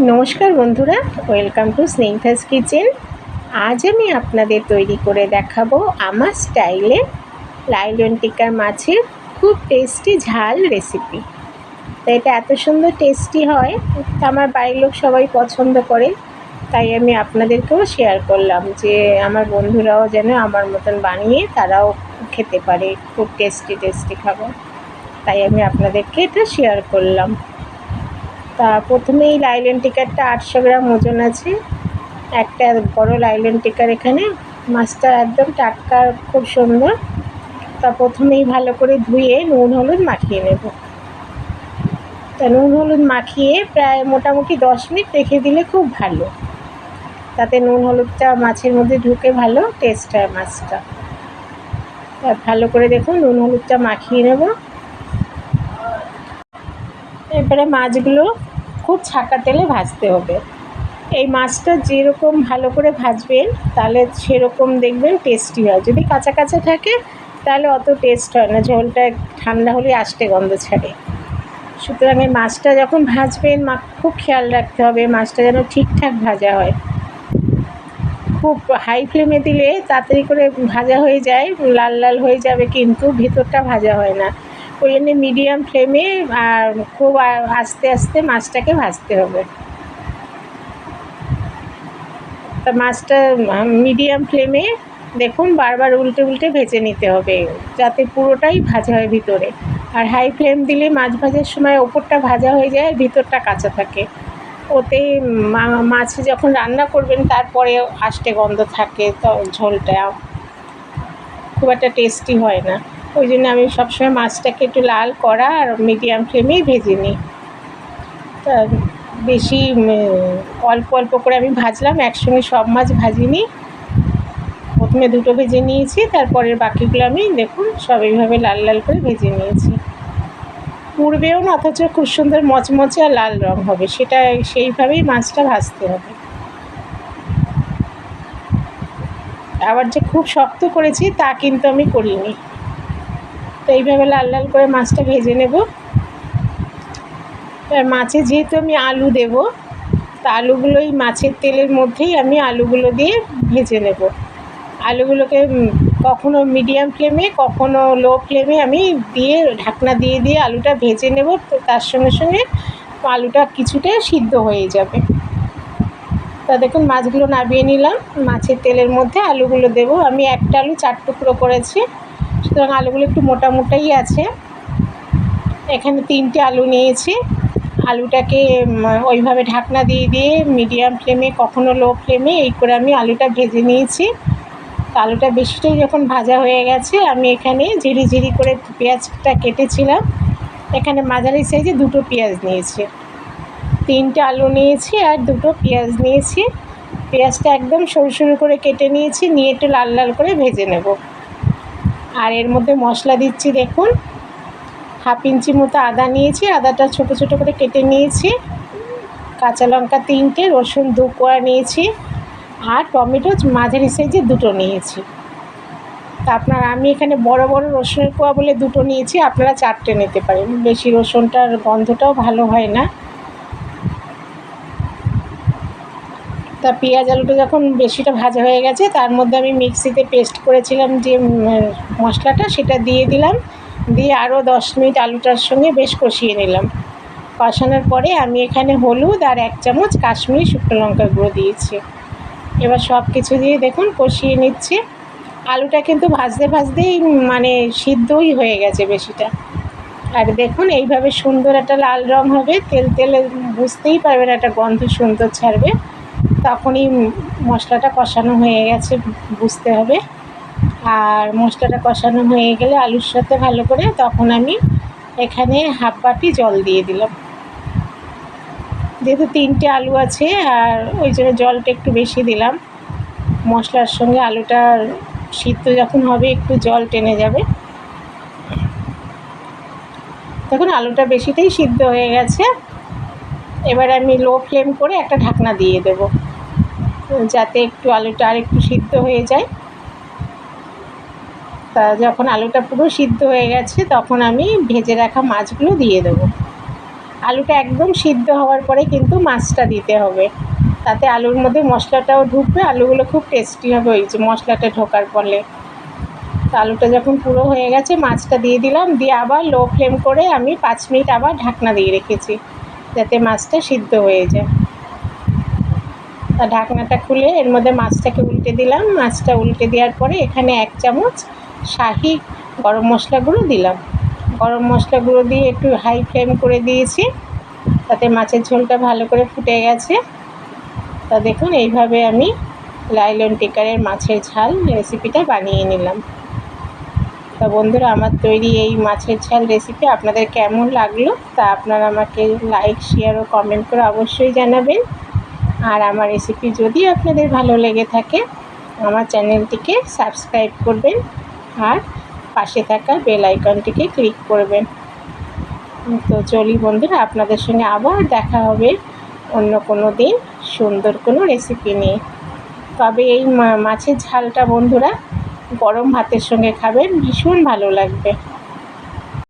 নমস্কার বন্ধুরা, welcome to স্নেহাস kitchen. আজ আমি আপনাদের তৈরি করে দেখাবো আমার স্টাইলে লাইলন টিক্কার মাছের খুব টেস্টি ঝাল রেসিপি। তো এটা এত সুন্দর টেস্টি হয়, আমার বাড়ির লোক সবাই পছন্দ করে, তাই আমি আপনাদেরকেও শেয়ার করলাম যে আমার বন্ধুরাও যেন আমার মতন বানিয়ে তারাও খেতে পারে, খুব টেস্টি টেস্টি খাবার। তাই আমি আপনাদেরকে এটা শেয়ার করলাম। তা প্রথমেই লাইলন টিক্কারটা 800 গ্রাম ওজন আছে। একটা বড় লাইলন টিক্কার, এখানে মাছটা একদম টাটকা, খুব সুন্দর। তা প্রথমেই ভালো করে ধুয়ে নুন হলুদ মাখিয়ে নেব। তা নুন হলুদ মাখিয়ে প্রায় মোটামুটি 10 মিনিট রেখে দিলে খুব ভালো, তাতে নুন হলুদটা মাছের মধ্যে ঢুকে ভালো টেস্ট হয় মাছটা। ভালো করে দেখুন নুন হলুদটা মাখিয়ে নেব। এরপরে মাছগুলো খুব ছাকা তেলে ভাজতে হবে। এই মাছটা যেরকম ভালো করে ভাজবেন তাহলে সেরকম দেখবেন টেস্টি হয়। যদি কাঁচা কাঁচা থাকে তাহলে অত টেস্ট হয় না, ঝোলটা ঠান্ডা হলে আষ্টে গন্ধ ছাড়ে। সুতরাং এই মাছটা যখন ভাজবেন খুব খেয়াল রাখতে হবে মাছটা যেন ঠিকঠাক ভাজা হয়। খুব হাই ফ্লেমে দিলে তাড়াতাড়ি করে ভাজা হয়ে যায়, লাল লাল হয়ে যাবে, কিন্তু ভিতরটা ভাজা হয় না। ওই জন্য মিডিয়াম ফ্লেমে আর খুব আস্তে আস্তে মাছটাকে ভাজতে হবে। তা মাছটা মিডিয়াম ফ্লেমে দেখুন বারবার উল্টে উল্টে ভেজে নিতে হবে, যাতে পুরোটাই ভাজা হয় ভিতরে। আর হাই ফ্লেম দিলে মাছ ভাজার সময় ওপরটা ভাজা হয়ে যায় আর ভিতরটা কাঁচা থাকে। ওতে মাছ যখন রান্না করবেন তারপরে আষ্টে গন্ধ থাকে, তো ঝোলটা খুব একটা টেস্টি হয় না। ওই জন্য আমি সবসময় মাছটাকে একটু লাল করা আর মিডিয়াম ফ্লেমেই ভেজে নিই। তা বেশি অল্প অল্প করে আমি ভাজলাম, একসঙ্গে সব মাছ ভাজিনি। প্রথমে দুটো ভেজে নিয়েছি, তারপরের বাকিগুলো আমি দেখুন সব এইভাবে লাল লাল করে ভেজে নিয়েছি। পুড়বেও না, অথচ খুব সুন্দর মচমচে আর লাল রঙ হবে, সেটা সেইভাবেই মাছটা ভাজতে হবে। আবার যে খুব শক্ত করেছি তা কিন্তু আমি করিনি। তো এইভাবে লাল লাল করে মাছটা ভেজে নেব। মাছে যেহেতু আমি আলু দেব, তা আলুগুলোই মাছের তেলের মধ্যেই আমি আলুগুলো দিয়ে ভেজে নেব। আলুগুলোকে কখনো মিডিয়াম ফ্লেমে কখনো লো ফ্লেমে আমি দিয়ে ঢাকনা দিয়ে দিয়ে আলুটা ভেজে নেব। তো তার সঙ্গে সঙ্গে আলুটা কিছুটা সিদ্ধ হয়ে যাবে। তা দেখুন মাছগুলো নামিয়ে নিলাম, মাছের তেলের মধ্যে আলুগুলো দেব। আমি একটা আলু 4 টুকরো করেছি, সুতরাং আলুগুলো একটু মোটা মোটাই আছে। এখানে 3টে আলু নিয়েছি। আলুটাকে ওইভাবে ঢাকনা দিয়ে দিয়ে মিডিয়াম ফ্লেমে কখনো লো ফ্লেমে এই করে আমি আলুটা ভেজে নিয়েছি। আলুটা বেশিটাই যখন ভাজা হয়ে গেছে, আমি এখানে ঝিরি ঝিরি করে পেঁয়াজটা কেটেছিলাম। এখানে মাঝারি সাইজে 2টো পেঁয়াজ নিয়েছি, 3টে আলু নিয়েছি আর 2টো পেঁয়াজ নিয়েছি। পেঁয়াজটা একদম সরু সরু করে কেটে নিয়েছি, নিয়ে একটু লাল লাল করে ভেজে নেব। আর এর মধ্যে মশলা দিচ্ছি, দেখুন 1/2 ইঞ্চি মতো আদা নিয়েছি, আদাটা ছোটো ছোটো করে কেটে নিয়েছি। কাঁচা লঙ্কা 3টে, রসুন 2 কোয়া নিয়েছি, আর টমেটো মাঝারি সাইজে 2টো নিয়েছি। তা আমি এখানে বড় বড় রসুনের কোয়া বলে 2টো নিয়েছি, আপনারা 4টে নিতে পারেন, বেশি রসুনটার গন্ধটাও ভালো হয় না। তা পেঁয়াজ আলুটা যখন বেশিটা ভাজা হয়ে গেছে, তার মধ্যে আমি মিক্সিতে পেস্ট করেছিলাম যে মশলাটা, সেটা দিয়ে দিলাম। দিয়ে আরও 10 মিনিট আলুটার সঙ্গে বেশ কষিয়ে নিলাম। কষানোর পরে আমি এখানে হলুদ আর 1 চামচ কাশ্মীরি শুকনো লঙ্কা গুঁড়ো দিয়েছি। এবার সব কিছু দিয়ে দেখুন কষিয়ে নিচ্ছি। আলুটা কিন্তু ভাজতে ভাজতেই মানে সিদ্ধই হয়ে গেছে বেশিটা। আর দেখুন এইভাবে সুন্দর একটা লাল রঙ হবে, তেল তেলে বুঝতেই পারবেন একটা গন্ধ সুন্দর ছাড়বে, তখনই মশলাটা কষানো হয়ে গেছে বুঝতে হবে। আর মশলাটা কষানো হয়ে গেলে আলুর সাথে ভালো করে, তখন আমি এখানে 1/2 বাটি জল দিয়ে দিলাম। যেহেতু 3টে আলু আছে আর ওই জন্য জলটা একটু বেশি দিলাম। মশলার সঙ্গে আলুটা সিদ্ধ যখন হবে একটু জল টেনে যাবে। দেখুন আলুটা বেশিটাই সিদ্ধ হয়ে গেছে। এবার আমি লো ফ্লেম করে একটা ঢাকনা দিয়ে দেব, যাতে একটু আলুটা আর একটু সিদ্ধ হয়ে যায়। তা যখন আলুটা পুরো সিদ্ধ হয়ে গেছে, তখন আমি ভেজে রাখা মাছগুলো দিয়ে দেবো। আলুটা একদম সিদ্ধ হওয়ার পরে কিন্তু মাছটা দিতে হবে, তাতে আলুর মধ্যে মশলাটাও ঢুকবে, আলুগুলো খুব টেস্টি হবে ওই যে মশলাটা ঢোকার ফলে। তো আলুটা যখন পুরো হয়ে গেছে মাছটা দিয়ে দিলাম, দিয়ে আবার লো ফ্লেম করে আমি 5 মিনিট আবার ঢাকনা দিয়ে রেখেছি যাতে মাছটা সিদ্ধ হয়ে যায়। তা ঢাকনাটা খুলে এর মধ্যে মাছটাকে উল্টে দিলাম, মাছটা উল্টে দেওয়ার পরে এখানে 1 চামচ শাহি গরম মশলা গুঁড়ো দিলাম। গরম মশলা গুঁড়ো দিয়ে একটু হাই ফ্লেম করে দিয়েছি, তাতে মাছের ঝোলটা ভালো করে ফুটে গেছে। তা দেখুন এইভাবে আমি লাইলন টিকারের মাছের ঝাল রেসিপিটা বানিয়ে নিলাম। তা বন্ধুরা, আমার তৈরি এই মাছের ঝাল রেসিপি আপনাদের কেমন লাগলো তা আপনারা আমাকে লাইক, শেয়ার ও কমেন্ট করে অবশ্যই জানাবেন। আর আমার রেসিপি যদি আপনাদের ভালো লেগে থাকে আমার চ্যানেলটিকে সাবস্ক্রাইব করবেন আর পাশে থাকা বেল আইকনটিকে ক্লিক করবেন। তো চলি বন্ধুরা, আপনাদের সঙ্গে আবার দেখা হবে অন্য কোনো দিন সুন্দর কোনো রেসিপি নিয়ে। তবে এই মাছের ঝালটা বন্ধুরা গরম ভাতের সঙ্গে খাবেন, ভীষণ ভালো লাগবে।